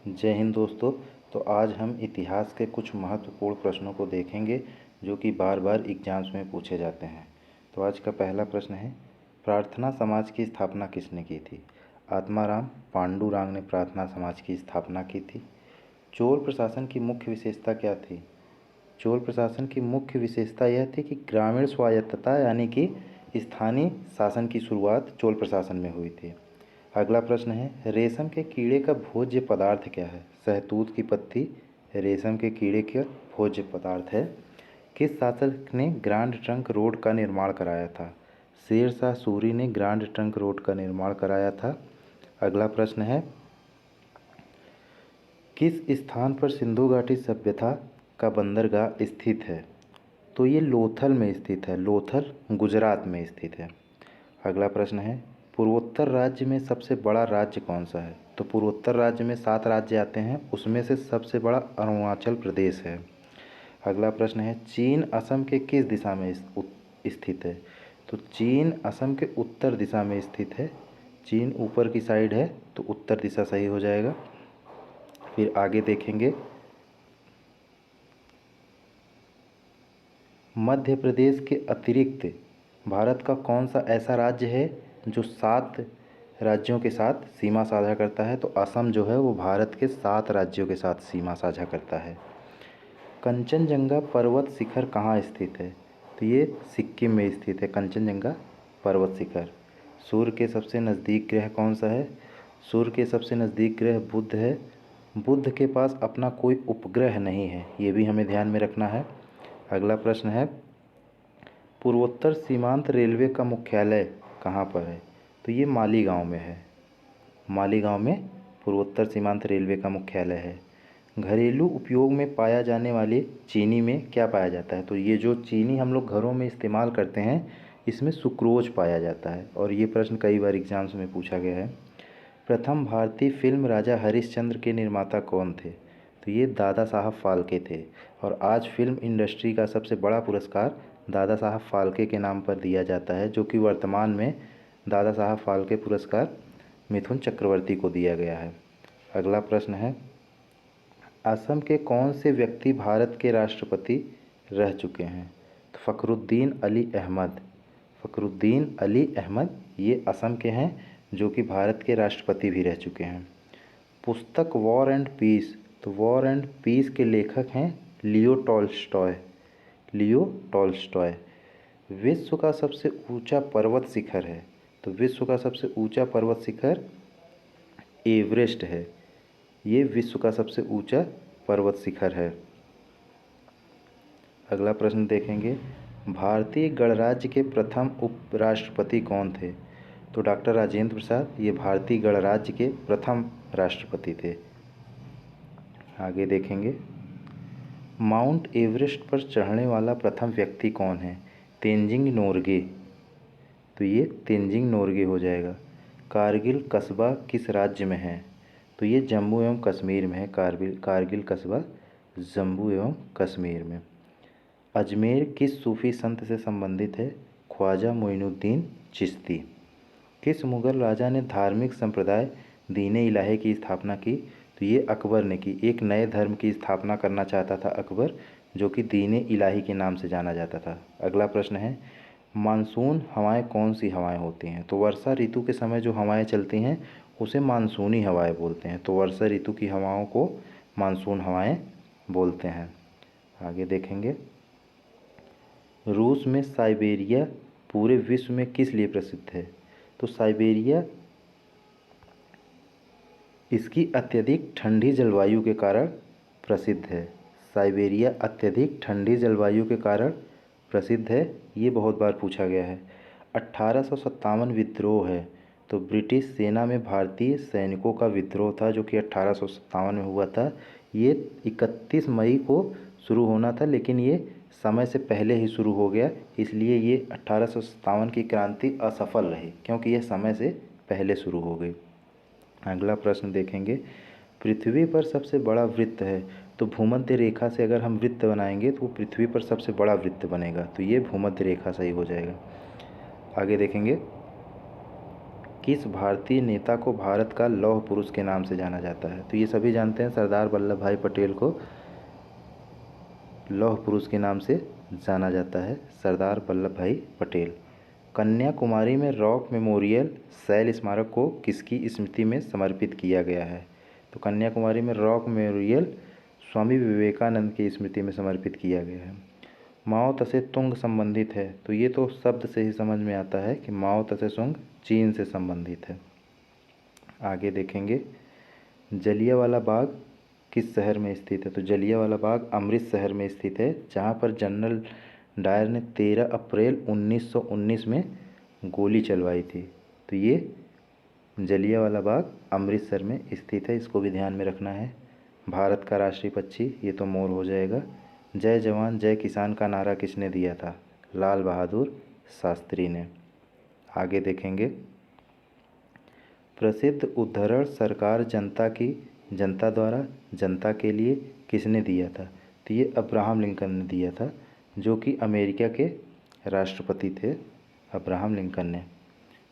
जय हिंद दोस्तों। तो आज हम इतिहास के कुछ महत्वपूर्ण प्रश्नों को देखेंगे जो कि बार बार एग्जाम्स में पूछे जाते हैं। तो आज का पहला प्रश्न है, प्रार्थना समाज की स्थापना किसने की थी? आत्माराम पांडुरंग ने प्रार्थना समाज की स्थापना की थी। चोल प्रशासन की मुख्य विशेषता क्या थी? चोल प्रशासन की मुख्य विशेषता यह थी कि ग्रामीण स्वायत्तता यानी कि स्थानीय शासन की शुरुआत चोल प्रशासन में हुई थी। अगला प्रश्न है, रेशम के कीड़े का भोज्य पदार्थ क्या है? शहतूत की पत्ती रेशम के कीड़े का भोज्य पदार्थ है। किस शासक ने ग्रैंड ट्रंक रोड का निर्माण कराया था? शेरशाह सूरी ने ग्रैंड ट्रंक रोड का निर्माण कराया था। अगला प्रश्न है, किस स्थान पर सिंधु घाटी सभ्यता का बंदरगाह स्थित है? तो ये लोथल में स्थित है। लोथल गुजरात में स्थित है। अगला प्रश्न है, पूर्वोत्तर राज्य में सबसे बड़ा राज्य कौन सा है? तो पूर्वोत्तर राज्य में 7 राज्य आते हैं, उसमें से सबसे बड़ा अरुणाचल प्रदेश है। अगला प्रश्न है, चीन असम के किस दिशा में स्थित है? तो चीन असम के उत्तर दिशा में स्थित है। चीन ऊपर की साइड है तो उत्तर दिशा सही हो जाएगा। फिर आगे देखेंगे, मध्य प्रदेश के अतिरिक्त भारत का कौन सा ऐसा राज्य है जो 7 राज्यों के साथ सीमा साझा करता है? तो असम जो है वो भारत के 7 राज्यों के साथ सीमा साझा करता है। कंचनजंगा पर्वत शिखर कहाँ स्थित है? तो ये सिक्किम में स्थित है कंचनजंगा पर्वत शिखर। सूर्य के सबसे नज़दीक ग्रह कौन सा है? सूर्य के सबसे नज़दीक ग्रह बुध है। बुध के पास अपना कोई उपग्रह नहीं है, ये भी हमें ध्यान में रखना है। अगला प्रश्न है, पूर्वोत्तर सीमांत रेलवे का मुख्यालय कहाँ पर है? तो ये मालीगांव में है। मालीगांव में पूर्वोत्तर सीमांत रेलवे का मुख्यालय है। घरेलू उपयोग में पाया जाने वाले चीनी में क्या पाया जाता है? तो ये जो चीनी हम लोग घरों में इस्तेमाल करते हैं इसमें सुक्रोज पाया जाता है, और ये प्रश्न कई बार एग्जाम्स में पूछा गया है। प्रथम भारतीय फिल्म राजा हरिश्चंद्र के निर्माता कौन थे? तो ये दादा साहब फाल्के थे। और आज फिल्म इंडस्ट्री का सबसे बड़ा पुरस्कार दादा साहब फाल्के के नाम पर दिया जाता है, जो कि वर्तमान में दादा साहब फाल्के पुरस्कार मिथुन चक्रवर्ती को दिया गया है। अगला प्रश्न है, असम के कौन से व्यक्ति भारत के राष्ट्रपति रह चुके हैं? तो फ़खरुद्दीन अली अहमद। फ़खरुद्दीन अली अहमद ये असम के हैं जो कि भारत के राष्ट्रपति भी रह चुके हैं। पुस्तक वॉर एंड पीस, तो वॉर एंड पीस के लेखक हैं लियो टॉल्स्टॉय। Leo Tolstoy. विश्व का सबसे ऊंचा पर्वत शिखर है? तो विश्व का सबसे ऊंचा पर्वत शिखर एवरेस्ट है। ये विश्व का सबसे ऊंचा पर्वत शिखर है। अगला प्रश्न देखेंगे, भारतीय गणराज्य के प्रथम उपराष्ट्रपति कौन थे? तो डॉक्टर राजेंद्र प्रसाद ये भारतीय गणराज्य के प्रथम राष्ट्रपति थे। आगे देखेंगे, माउंट एवरेस्ट पर चढ़ने वाला प्रथम व्यक्ति कौन है? तेंजिंग नोरगे। तो ये तेंजिंग नोरगे हो जाएगा। कारगिल कस्बा किस राज्य में है? तो ये जम्मू एवं कश्मीर में है। कारगिल कस्बा जम्मू एवं कश्मीर में। अजमेर किस सूफी संत से संबंधित है? ख्वाजा मोइनुद्दीन चिश्ती। किस मुग़ल राजा ने धार्मिक संप्रदाय दीन इलाही की स्थापना की? तो ये अकबर ने की। एक नए धर्म की स्थापना करना चाहता था अकबर, जो कि दीन इलाही के नाम से जाना जाता था। अगला प्रश्न है, मानसून हवाएं कौन सी हवाएं होती हैं? तो वर्षा ऋतु के समय जो हवाएं चलती हैं उसे मानसूनी हवाएं बोलते हैं। तो वर्षा ऋतु की हवाओं को मानसून हवाएं बोलते हैं। आगे देखेंगे, रूस में साइबेरिया पूरे विश्व में किस लिए प्रसिद्ध है? तो साइबेरिया इसकी अत्यधिक ठंडी जलवायु के कारण प्रसिद्ध है। साइबेरिया अत्यधिक ठंडी जलवायु के कारण प्रसिद्ध है। ये बहुत बार पूछा गया है। 1857 विद्रोह है, तो ब्रिटिश सेना में भारतीय सैनिकों का विद्रोह था जो कि 1857 में हुआ था। ये 31 मई को शुरू होना था, लेकिन ये समय से पहले ही शुरू हो गया, इसलिए ये 1857 की क्रांति असफल रही क्योंकि यह समय से पहले शुरू हो गई। अगला प्रश्न देखेंगे, पृथ्वी पर सबसे बड़ा वृत्त है? तो भूमध्य रेखा से अगर हम वृत्त बनाएंगे तो वो पृथ्वी पर सबसे बड़ा वृत्त बनेगा, तो ये भूमध्य रेखा सही हो जाएगा। आगे देखेंगे, किस भारतीय नेता को भारत का लौह पुरुष के नाम से जाना जाता है? तो ये सभी जानते हैं, सरदार वल्लभ भाई पटेल को लौह पुरुष के नाम से जाना जाता है, सरदार वल्लभ भाई पटेल। कन्याकुमारी में रॉक मेमोरियल शैल स्मारक को किसकी स्मृति में समर्पित किया गया है? तो कन्याकुमारी में रॉक मेमोरियल स्वामी विवेकानंद की स्मृति में समर्पित किया गया है। माओ तसे तुंग संबंधित है? तो ये तो शब्द से ही समझ में आता है कि माओ तसे तुंग चीन से संबंधित है। आगे देखेंगे, जलियांवाला बाग किस शहर में स्थित है? तो जलियांवाला बाग अमृत शहर में स्थित है, जहाँ पर जनरल डायर ने 13 अप्रैल 1919 में गोली चलवाई थी। तो ये जलियांवाला बाग अमृतसर में स्थित है, इसको भी ध्यान में रखना है। भारत का राष्ट्रीय पक्षी, ये तो मोर हो जाएगा। जय जवान जय किसान का नारा किसने दिया था? लाल बहादुर शास्त्री ने। आगे देखेंगे, प्रसिद्ध उद्धरण सरकार जनता द्वारा जनता के लिए किसने दिया था? तो ये अब्राहम लिंकन ने दिया था, जो कि अमेरिका के राष्ट्रपति थे, अब्राहम लिंकन ने।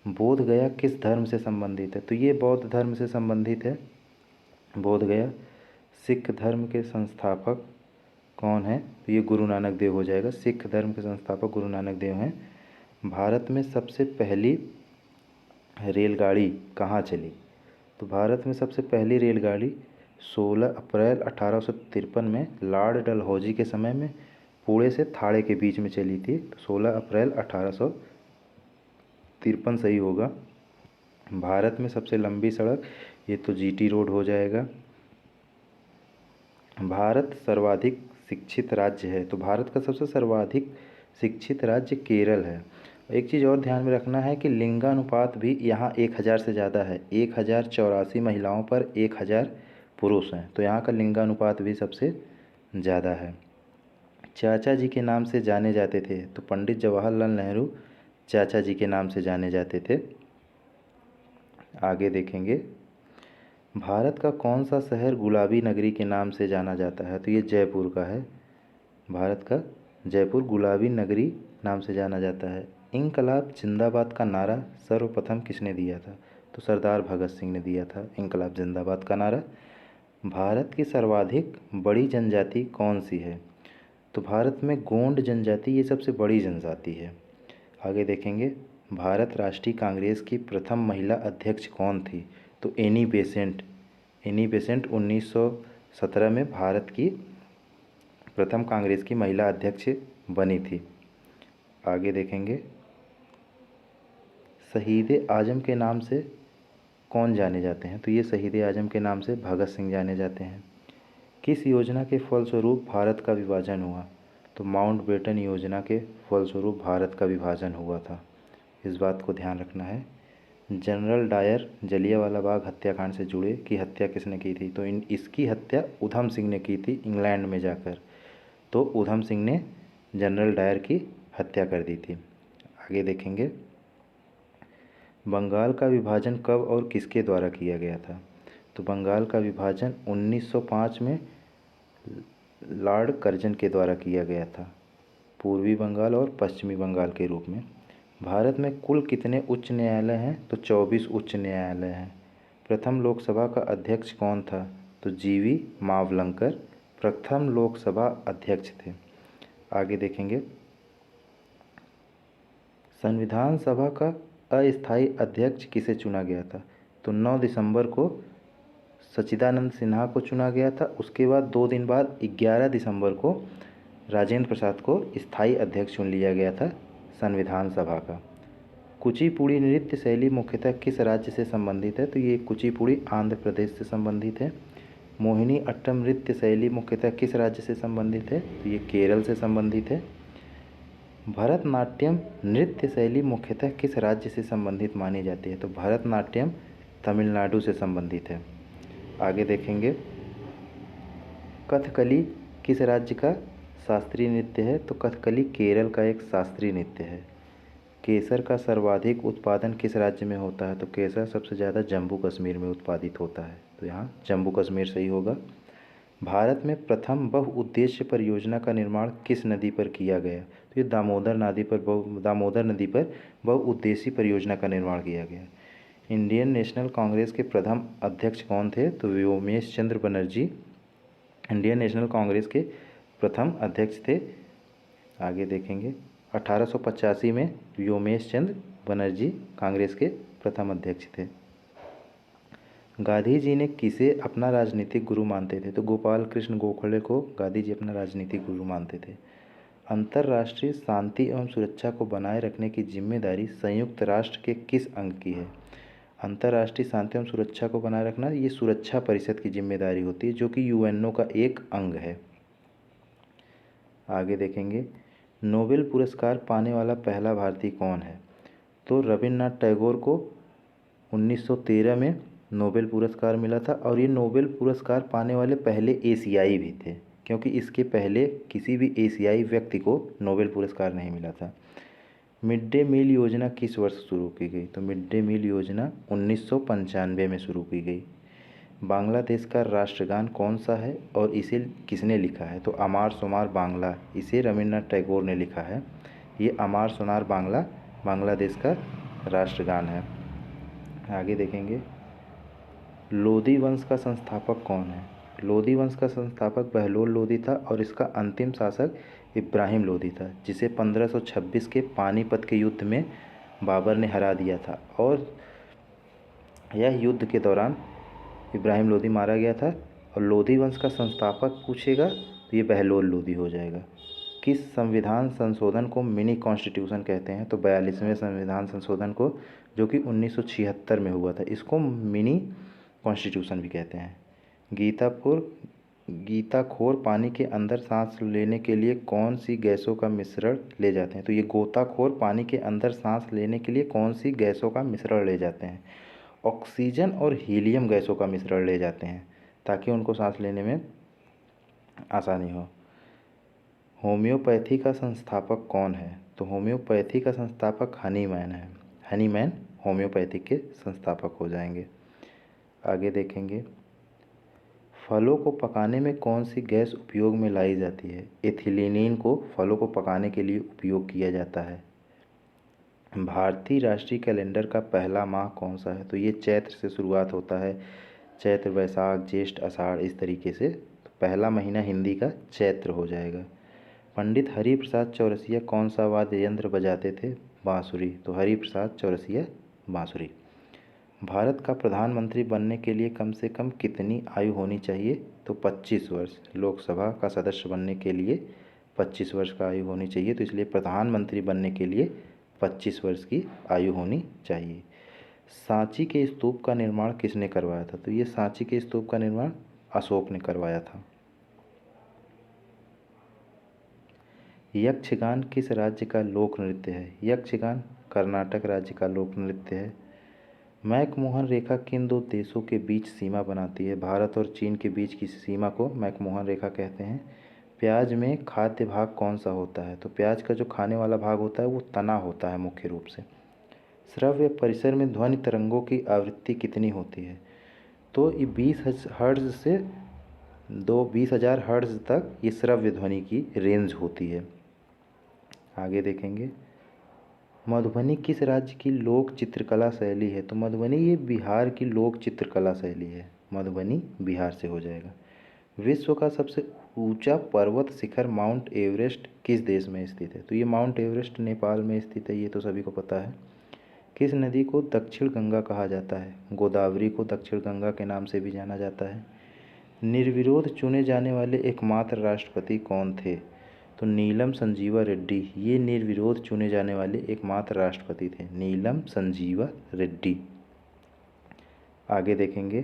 बोध गया किस धर्म से संबंधित है? तो ये बौद्ध धर्म से संबंधित है। बोध गया। सिख धर्म के संस्थापक कौन है? तो ये गुरु नानक देव हो जाएगा। सिख धर्म के संस्थापक गुरु नानक देव हैं। भारत में सबसे पहली रेलगाड़ी कहाँ चली? तो भारत में सबसे पहली रेलगाड़ी 16 अप्रैल 1853 में लॉर्ड डलहौजी के समय में पुणे से थाणे के बीच में चली थी। तो 16 अप्रैल 1853 सही होगा। भारत में सबसे लंबी सड़क, ये तो जीटी रोड हो जाएगा। भारत सर्वाधिक शिक्षित राज्य है? तो भारत का सबसे सर्वाधिक शिक्षित राज्य केरल है। एक चीज़ और ध्यान में रखना है कि लिंगानुपात भी यहाँ 1000 से ज़्यादा है। 1084 महिलाओं पर 1000 पुरुष हैं, तो यहाँ का लिंगानुपात भी सबसे ज़्यादा है। चाचा जी के नाम से जाने जाते थे? तो पंडित जवाहरलाल नेहरू चाचा जी के नाम से जाने जाते थे। आगे देखेंगे, भारत का कौन सा शहर गुलाबी नगरी के नाम से जाना जाता है? तो ये जयपुर का है। भारत का जयपुर गुलाबी नगरी नाम से जाना जाता है। इंकलाब जिंदाबाद का नारा सर्वप्रथम किसने दिया था? तो सरदार भगत सिंह ने दिया था इंकलाब जिंदाबाद का नारा। भारत की सर्वाधिक बड़ी जनजाति कौन सी है? तो भारत में गोंड जनजाति ये सबसे बड़ी जनजाति है। आगे देखेंगे, भारत राष्ट्रीय कांग्रेस की प्रथम महिला अध्यक्ष कौन थी? तो एनी बेसेंट 1917 में भारत की प्रथम कांग्रेस की महिला अध्यक्ष बनी थी। आगे देखेंगे, शहीद आजम के नाम से कौन जाने जाते हैं? तो ये शहीद आजम के नाम से भगत सिंह जाने जाते हैं। किस योजना के फलस्वरूप भारत का विभाजन हुआ? तो माउंटबेटन योजना के फलस्वरूप भारत का विभाजन हुआ था, इस बात को ध्यान रखना है। जनरल डायर जलियांवाला बाग हत्याकांड से जुड़े की हत्या किसने की थी? तो इसकी हत्या उधम सिंह ने की थी इंग्लैंड में जाकर। तो उधम सिंह ने जनरल डायर की हत्या कर दी थी। आगे देखेंगे, बंगाल का विभाजन कब और किसके द्वारा किया गया था? तो बंगाल का विभाजन 1905 में लॉर्ड कर्जन के द्वारा किया गया था, पूर्वी बंगाल और पश्चिमी बंगाल के रूप में। भारत में कुल कितने उच्च न्यायालय हैं? तो 24 उच्च न्यायालय हैं। प्रथम लोकसभा का अध्यक्ष कौन था? तो जीवी मावलंकर प्रथम लोकसभा अध्यक्ष थे। आगे देखेंगे, संविधान सभा का अस्थायी अध्यक्ष किसे चुना गया था? तो 9 दिसंबर को सच्चिदानंद सिन्हा को चुना गया था। उसके बाद 2 दिन बाद 11 दिसंबर को राजेंद्र प्रसाद को स्थायी अध्यक्ष चुन लिया गया था संविधान सभा का। कुचिपुड़ी नृत्य शैली मुख्यतः किस राज्य से संबंधित है? तो ये कुचिपुड़ी आंध्र प्रदेश से संबंधित है। मोहिनी अट्टम नृत्य शैली मुख्यतः किस राज्य से संबंधित है? तो ये केरल से संबंधित है। भरतनाट्यम नृत्य शैली मुख्यतः किस राज्य से संबंधित मानी जाती है? तो भरतनाट्यम तमिलनाडु से संबंधित है। आगे देखेंगे, कथकली किस राज्य का शास्त्रीय नृत्य है? तो कथकली केरल का एक शास्त्रीय नृत्य है। केसर का सर्वाधिक उत्पादन किस राज्य में होता है? तो केसर सबसे ज़्यादा जम्मू कश्मीर में उत्पादित होता है, तो यहाँ जम्मू कश्मीर सही होगा। भारत में प्रथम बहुउद्देश्य परियोजना का निर्माण किस नदी पर किया गया? तो ये दामोदर नदी पर बहुउद्देशीय परियोजना का निर्माण किया गया। इंडियन नेशनल कांग्रेस के प्रथम अध्यक्ष कौन थे? तो व्योमेश चंद्र बनर्जी इंडियन नेशनल कांग्रेस के प्रथम अध्यक्ष थे। आगे देखेंगे 1885 में व्योमेश चंद्र बनर्जी कांग्रेस के प्रथम अध्यक्ष थे। गांधी जी ने किसे अपना राजनीतिक गुरु मानते थे? तो गोपाल कृष्ण गोखले को गांधी जी अपना राजनीतिक गुरु मानते थे। अंतर्राष्ट्रीय शांति एवं सुरक्षा को बनाए रखने की जिम्मेदारी संयुक्त राष्ट्र के किस अंग की है? अंतर्राष्ट्रीय शांति एवं सुरक्षा को बनाए रखना ये सुरक्षा परिषद की जिम्मेदारी होती है, जो कि यूएनओ का एक अंग है। आगे देखेंगे नोबेल पुरस्कार पाने वाला पहला भारतीय कौन है? तो रविन्द्रनाथ टैगोर को 1913 में नोबेल पुरस्कार मिला था, और ये नोबेल पुरस्कार पाने वाले पहले एशियाई भी थे, क्योंकि इसके पहले किसी भी एशियाई व्यक्ति को नोबेल पुरस्कार नहीं मिला था। मिड डे मील योजना किस वर्ष शुरू की गई? तो मिड डे मील योजना 1995 में शुरू की गई। बांग्लादेश का राष्ट्रगान कौन सा है और इसे किसने लिखा है? तो अमार सोनार बांग्ला, इसे रविन्द्रनाथ टैगोर ने लिखा है। ये अमार सोनार बांग्ला बांग्लादेश का राष्ट्रगान है। आगे देखेंगे लोदी वंश का संस्थापक कौन है? लोदी वंश का संस्थापक बहलोल लोदी था, और इसका अंतिम शासक इब्राहिम लोदी था, जिसे 1526 के पानीपत के युद्ध में बाबर ने हरा दिया था, और यह युद्ध के दौरान इब्राहिम लोदी मारा गया था। और लोदी वंश का संस्थापक पूछेगा तो ये बहलोल लोदी हो जाएगा। किस संविधान संशोधन को मिनी कॉन्स्टिट्यूशन कहते हैं? तो 42वें संविधान संशोधन को, जो कि 1976 में हुआ था, इसको मिनी कॉन्स्टिट्यूशन भी कहते हैं। गीताखोर पानी के अंदर सांस लेने के लिए कौन सी गैसों का मिश्रण ले जाते हैं? तो ये गोताखोर पानी के अंदर सांस लेने के लिए कौन सी गैसों का मिश्रण ले जाते हैं? ऑक्सीजन और हीलियम गैसों का मिश्रण ले जाते हैं, ताकि उनको सांस लेने में आसानी हो। होम्योपैथी का संस्थापक कौन है? तो होम्योपैथी का संस्थापक हनीमैन है। हनीमैन होम्योपैथी के संस्थापक हो जाएंगे। आगे देखेंगे फलों को पकाने में कौन सी गैस उपयोग में लाई जाती है? एथिलीन को फलों को पकाने के लिए उपयोग किया जाता है। भारतीय राष्ट्रीय कैलेंडर का पहला माह कौन सा है? तो ये चैत्र से शुरुआत होता है। चैत्र, वैशाख, ज्येष्ठ, आषाढ़, इस तरीके से। तो पहला महीना हिंदी का चैत्र हो जाएगा। पंडित हरिप्रसाद चौरसिया कौन सा वाद्य यंत्र बजाते थे? बांसुरी। तो हरिप्रसाद चौरसिया बांसुरी। भारत का प्रधानमंत्री बनने के लिए कम से कम कितनी आयु होनी चाहिए? तो 25 वर्ष। लोकसभा का सदस्य बनने के लिए 25 वर्ष का आयु होनी चाहिए, तो इसलिए प्रधानमंत्री बनने के लिए 25 वर्ष की आयु होनी चाहिए। सांची के स्तूप का निर्माण किसने करवाया था? तो ये सांची के स्तूप का निर्माण अशोक ने करवाया था। यक्षगान किस राज्य का लोक नृत्य है? यक्षगान कर्नाटक राज्य का लोक नृत्य है। मैकमोहन रेखा किन दो देशों के बीच सीमा बनाती है? भारत और चीन के बीच की सीमा को मैकमोहन रेखा कहते हैं। प्याज में खाद्य भाग कौन सा होता है? तो प्याज का जो खाने वाला भाग होता है वो तना होता है मुख्य रूप से। श्रव्य परिसर में ध्वनि तरंगों की आवृत्ति कितनी होती है? तो ये 20 हर्ट्ज से 20,000 हर्ट्ज तक ये श्रव्य ध्वनि की रेंज होती है। आगे देखेंगे मधुबनी किस राज्य की लोक चित्रकला शैली है? तो मधुबनी ये बिहार की लोक चित्रकला शैली है। मधुबनी बिहार से हो जाएगा। विश्व का सबसे ऊंचा पर्वत शिखर माउंट एवरेस्ट किस देश में स्थित है? तो ये माउंट एवरेस्ट नेपाल में स्थित है, ये तो सभी को पता है। किस नदी को दक्षिण गंगा कहा जाता है? गोदावरी को दक्षिण गंगा के नाम से भी जाना जाता है। निर्विरोध चुने जाने वाले एकमात्र राष्ट्रपति कौन थे? तो नीलम संजीवा रेड्डी, ये निर्विरोध चुने जाने वाले एकमात्र राष्ट्रपति थे, नीलम संजीवा रेड्डी। आगे देखेंगे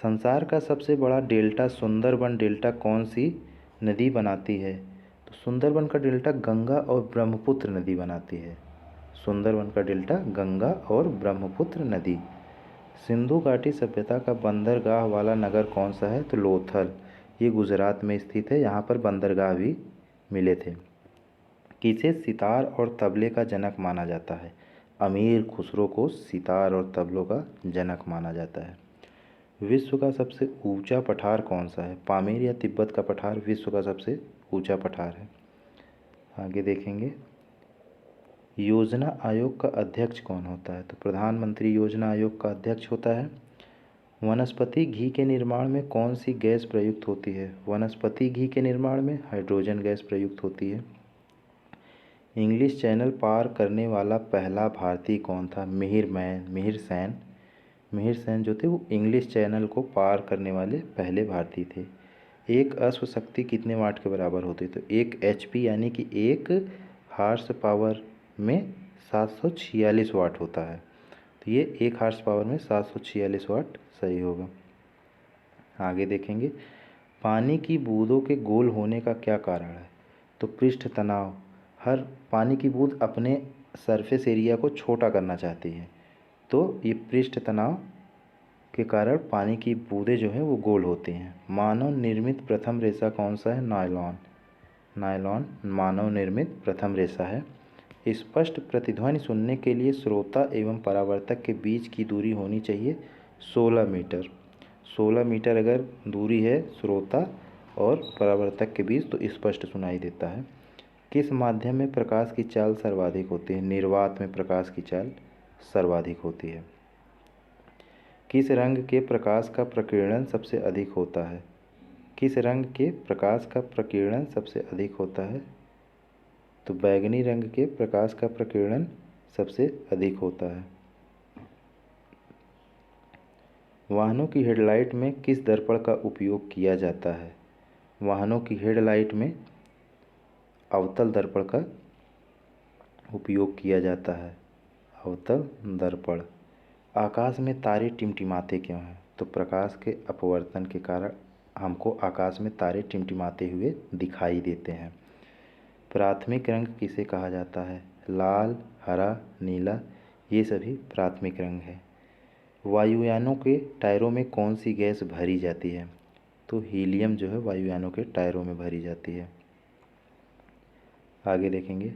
संसार का सबसे बड़ा डेल्टा सुंदरबन डेल्टा कौन सी नदी बनाती है? तो सुंदरबन का डेल्टा गंगा और ब्रह्मपुत्र नदी बनाती है। सुंदरबन का डेल्टा गंगा और ब्रह्मपुत्र नदी। सिंधु घाटी सभ्यता का बंदरगाह वाला नगर कौन सा है? तो लोथल, ये गुजरात में स्थित है, यहाँ पर बंदरगाह भी मिले थे। किसे सितार और तबले का जनक माना जाता है? अमीर खुसरो को सितार और तबलों का जनक माना जाता है। विश्व का सबसे ऊंचा पठार कौन सा है? पामीर या तिब्बत का पठार विश्व का सबसे ऊंचा पठार है। आगे देखेंगे योजना आयोग का अध्यक्ष कौन होता है? तो प्रधानमंत्री योजना आयोग का अध्यक्ष होता है। वनस्पति घी के निर्माण में कौन सी गैस प्रयुक्त होती है? वनस्पति घी के निर्माण में हाइड्रोजन गैस प्रयुक्त होती है। इंग्लिश चैनल पार करने वाला पहला भारतीय कौन था? मिहिर सेन जो थे वो इंग्लिश चैनल को पार करने वाले पहले भारतीय थे। एक अश्व शक्ति कितने वाट के बराबर होती है? तो 1 HP यानी कि 1 हार्स पावर में 746 वाट होता है। तो ये 1 हार्स पावर में 746 वाट सही होगा। आगे देखेंगे, पानी की बूंदों के गोल होने का क्या कारण है? तो पृष्ठ तनाव। हर पानी की बूंद अपने सरफेस एरिया को छोटा करना चाहती है, तो ये पृष्ठ तनाव के कारण पानी की बूंदें जो है वो गोल होती हैं। मानव निर्मित प्रथम रेशा कौन सा है? नायलॉन मानव निर्मित प्रथम रेशा है। स्पष्ट प्रतिध्वनि सुनने के लिए श्रोता एवं परावर्तक के बीच की दूरी होनी चाहिए 16 मीटर। 16 मीटर अगर दूरी है श्रोता और परावर्तक के बीच तो स्पष्ट सुनाई देता है। किस माध्यम में प्रकाश की चाल सर्वाधिक होती है? निर्वात में प्रकाश की चाल सर्वाधिक होती है। किस रंग के प्रकाश का प्रकीर्णन सबसे अधिक होता है? किस रंग के प्रकाश का प्रकीर्णन सबसे अधिक होता है? तो बैगनी रंग के प्रकाश का प्रकीर्णन सबसे अधिक होता है। वाहनों की हेडलाइट में किस दर्पण का उपयोग किया जाता है? वाहनों की हेडलाइट में अवतल दर्पण का उपयोग किया जाता है। अवतल दर्पण। आकाश में तारे टिमटिमाते क्यों हैं? तो प्रकाश के अपवर्तन के कारण हमको आकाश में तारे टिमटिमाते हुए दिखाई देते हैं। प्राथमिक रंग किसे कहा जाता है? लाल, हरा, नीला, ये सभी प्राथमिक रंग हैं। वायुयानों के टायरों में कौन सी गैस भरी जाती है? तो हीलियम जो है वायुयानों के टायरों में भरी जाती है। आगे देखेंगे,